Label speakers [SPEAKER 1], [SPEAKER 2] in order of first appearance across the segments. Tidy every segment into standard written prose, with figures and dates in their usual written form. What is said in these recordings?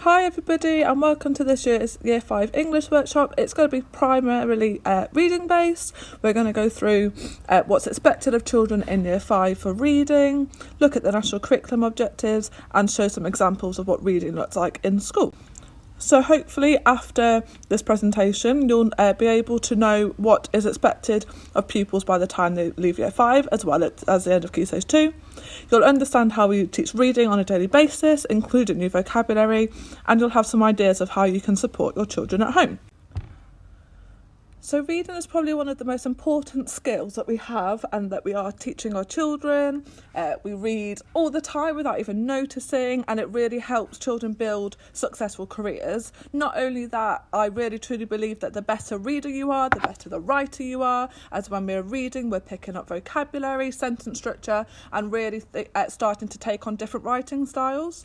[SPEAKER 1] Hi everybody and welcome to this year's Year 5 English workshop. It's going to be primarily reading based. We're going to go through what's expected of children in Year 5 for reading, look at the national curriculum objectives and show some examples of what reading looks like in school. So hopefully after this presentation you'll be able to know what is expected of pupils by the time they leave Year 5 as well as the end of Key Stage 2. You'll understand how we teach reading on a daily basis, including new vocabulary, and you'll have some ideas of how you can support your children at home. So reading is probably one of the most important skills that we have and that we are teaching our children. We read all the time without even noticing, and it really helps children build successful careers. Not only that, I really truly believe that the better reader you are, the better the writer you are, as when we're reading we're picking up vocabulary, sentence structure and really starting to take on different writing styles.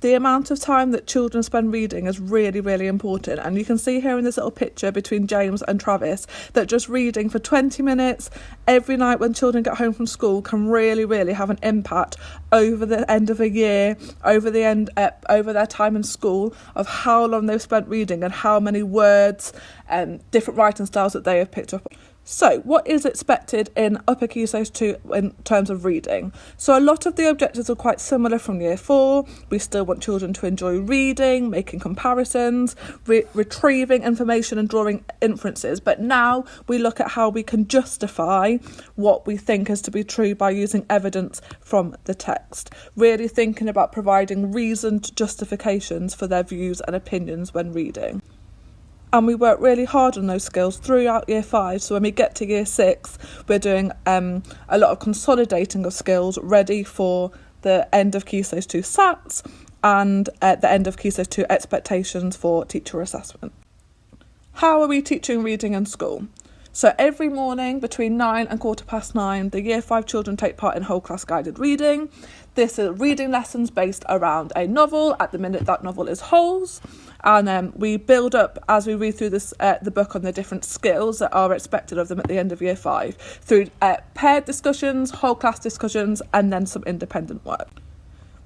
[SPEAKER 1] The amount of time that children spend reading is really, really important, and you can see here in this little picture between James and Travis that just reading for 20 minutes every night when children get home from school can really, really have an impact over the end of a year, over their time in school, of how long they've spent reading and how many words and different writing styles that they have picked up. So what is expected in Upper Key Stage 2 in terms of reading? So a lot of the objectives are quite similar from Year 4. We still want children to enjoy reading, making comparisons, retrieving information and drawing inferences. But now we look at how we can justify what we think is to be true by using evidence from the text. Really thinking about providing reasoned justifications for their views and opinions when reading. And we work really hard on those skills throughout Year 5, so when we get to Year 6 we're doing a lot of consolidating of skills ready for the end of Key Stage 2 SATs and at the end of Key Stage 2 expectations for teacher assessment. How are we teaching reading in school? So every morning between 9 and 9:15, the Year 5 children take part in whole class guided reading. This is reading lessons based around a novel. At the minute that novel is Holes, and we build up as we read through this the book on the different skills that are expected of them at the end of Year 5 through paired discussions, whole class discussions and then some independent work.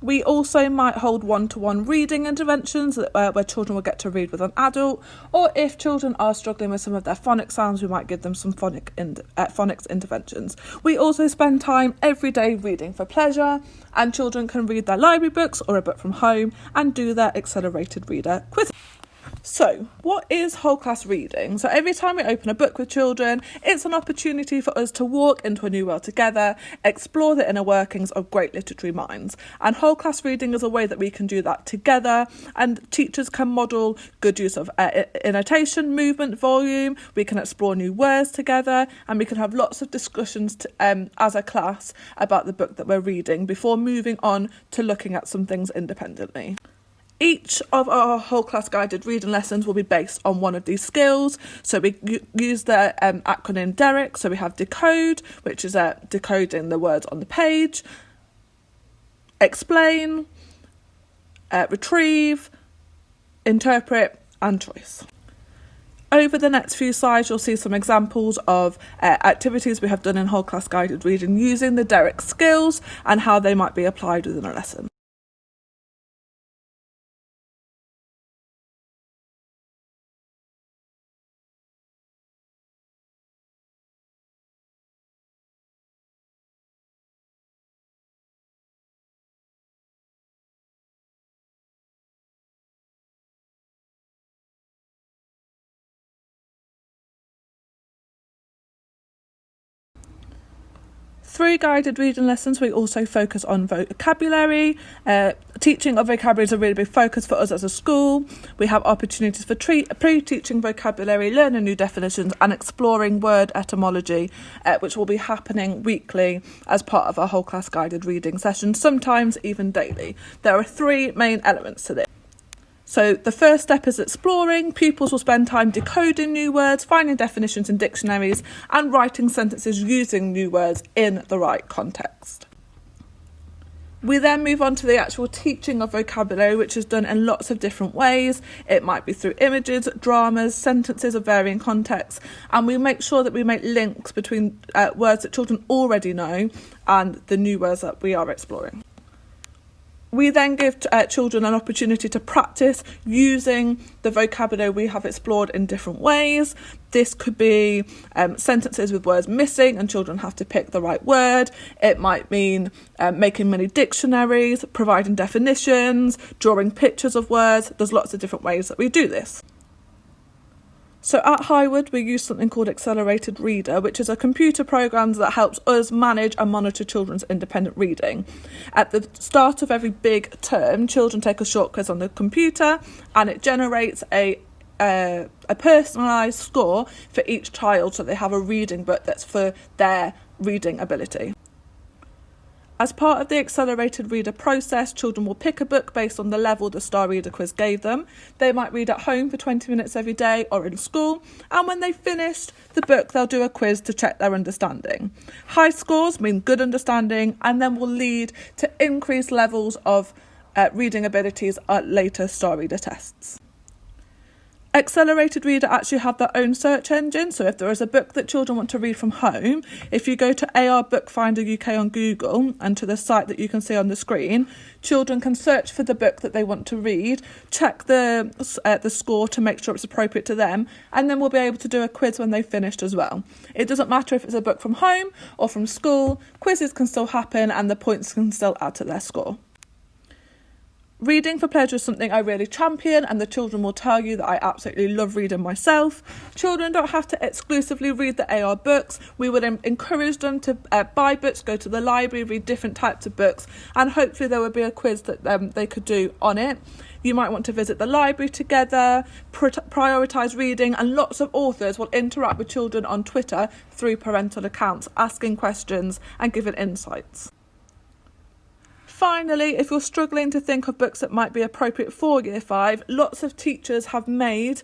[SPEAKER 1] We also might hold one-to-one reading interventions where children will get to read with an adult, or if children are struggling with some of their phonics sounds, we might give them some phonics interventions. We also spend time every day reading for pleasure, and children can read their library books or a book from home and do their accelerated reader quiz. So, what is whole class reading? So every time we open a book with children, it's an opportunity for us to walk into a new world together, explore the inner workings of great literary minds. And whole class reading is a way that we can do that together, and teachers can model good use of intonation, movement, volume. We can explore new words together, and we can have lots of discussions as a class about the book that we're reading before moving on to looking at some things independently. Each of our whole class guided reading lessons will be based on one of these skills. So we use the acronym DEREC. So we have decode, which is decoding the words on the page, explain, retrieve, interpret and choice. Over the next few slides you'll see some examples of activities we have done in whole class guided reading using the DEREC skills and how they might be applied within a lesson. Through guided reading lessons, we also focus on vocabulary. Teaching of vocabulary is a really big focus for us as a school. We have opportunities for pre-teaching vocabulary, learning new definitions and exploring word etymology, which will be happening weekly as part of our whole class guided reading session, sometimes even daily. There are 3 main elements to this. So the first step is exploring. Pupils will spend time decoding new words, finding definitions in dictionaries and writing sentences using new words in the right context. We then move on to the actual teaching of vocabulary, which is done in lots of different ways. It might be through images, dramas, sentences of varying contexts, and we make sure that we make links between words that children already know and the new words that we are exploring. We then give children an opportunity to practice using the vocabulary we have explored in different ways. This could be sentences with words missing and children have to pick the right word. It might mean making mini dictionaries, providing definitions, drawing pictures of words. There's lots of different ways that we do this. So at Highwood, we use something called Accelerated Reader, which is a computer program that helps us manage and monitor children's independent reading. At the start of every big term, children take a short quiz on the computer and it generates a personalised score for each child, so they have a reading book that's for their reading ability. As part of the Accelerated Reader process, children will pick a book based on the level the Star Reader quiz gave them. They might read at home for 20 minutes every day or in school, and when they've finished the book, they'll do a quiz to check their understanding. High scores mean good understanding and then will lead to increased levels of reading abilities at later Star Reader tests. Accelerated Reader actually have their own search engine, so if there is a book that children want to read from home, if you go to AR Bookfinder UK on Google and to the site that you can see on the screen, children can search for the book that they want to read, check the score to make sure it's appropriate to them, and then we'll be able to do a quiz when they've finished as well. It doesn't matter if it's a book from home or from school, quizzes can still happen and the points can still add to their score. Reading for pleasure is something I really champion, and the children will tell you that I absolutely love reading myself. Children don't have to exclusively read the AR books. We would encourage them to buy books, go to the library, read different types of books, and hopefully there would be a quiz that they could do on it. You might want to visit the library together, prioritise reading, and lots of authors will interact with children on Twitter through parental accounts, asking questions and giving insights. Finally, if you're struggling to think of books that might be appropriate for Year 5, lots of teachers have made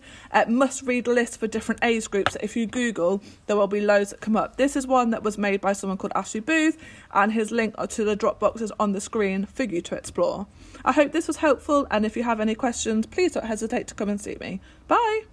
[SPEAKER 1] must-read lists for different age groups. If you Google, there will be loads that come up. This is one that was made by someone called Ashley Booth, and his link to the Dropbox is on the screen for you to explore. I hope this was helpful, and if you have any questions, please don't hesitate to come and see me. Bye!